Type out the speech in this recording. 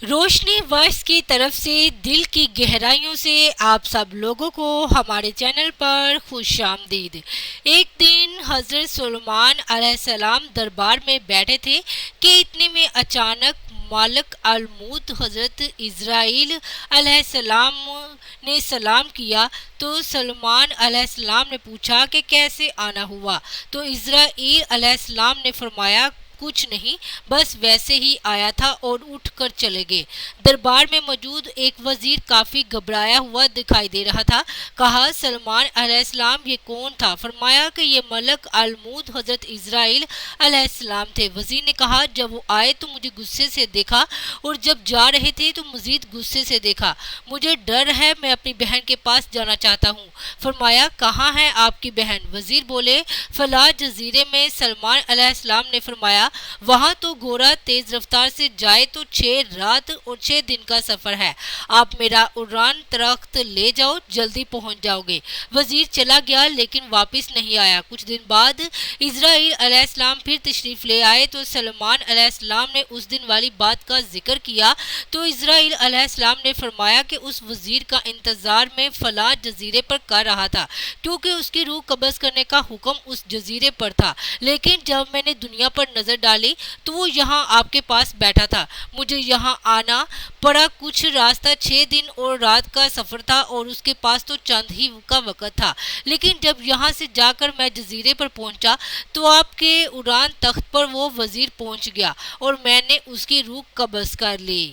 روشنی وائس کی طرف سے دل کی گہرائیوں سے آپ سب لوگوں کو ہمارے چینل پر خوش آمدید۔ ایک دن حضرت سلیمان علیہ السلام دربار میں بیٹھے تھے کہ اتنے میں اچانک ملک الموت حضرت اسرائیل علیہ السلام نے سلام کیا تو سلیمان علیہ السلام نے پوچھا کہ کیسے آنا ہوا، تو اسرائیل علیہ السلام نے فرمایا کچھ نہیں، بس ویسے ہی آیا تھا اور اٹھ کر چلے گئے۔ دربار میں موجود ایک وزیر کافی گھبرایا ہوا دکھائی دے رہا تھا۔ کہا سلیمان علیہ السلام یہ کون تھا؟ فرمایا کہ یہ ملک الموت حضرت اسرائیل علیہ السلام تھے۔ وزیر نے کہا جب وہ آئے تو مجھے غصے سے دیکھا اور جب جا رہے تھے تو مزید غصے سے دیکھا۔ مجھے ڈر ہے، میں اپنی بہن کے پاس جانا چاہتا ہوں۔ فرمایا کہاں ہے آپ کی بہن؟ وزیر بولے فلاں جزیرے میں۔ سلیمان علیہ السلام نے فرمایا وہاں تو گھوڑا تیز رفتار سے جائے تو 6 رات اور 6 دن کا سفر ہے، آپ میرا اڑان تخت لے جاؤ، جلدی پہنچ جاؤ گے۔ وزیر چلا گیا لیکن واپس نہیں آیا۔ کچھ دن بعد اسرائیل علیہ السلام پھر تشریف لے آئے تو سلیمان علیہ السلام نے اس دن والی بات کا ذکر کیا تو اسرائیل علیہ السلام نے فرمایا کہ اس وزیر کا انتظار میں فلاں جزیرے پر کر رہا تھا کیونکہ اس کی روح قبض کرنے کا حکم اس جزیرے پر تھا، لیکن جب میں نے دنیا پر نظر ڈالی تو وہ یہاں آپ کے پاس بیٹھا تھا۔ مجھے یہاں آنا پڑا، کچھ راستہ 6 دن اور رات کا سفر تھا اور اس کے پاس تو چند ہی کا وقت تھا، لیکن جب یہاں سے جا کر میں جزیرے پر پہنچا تو آپ کے اڑان تخت پر وہ وزیر پہنچ گیا اور میں نے اس کی روح قبض کر لی۔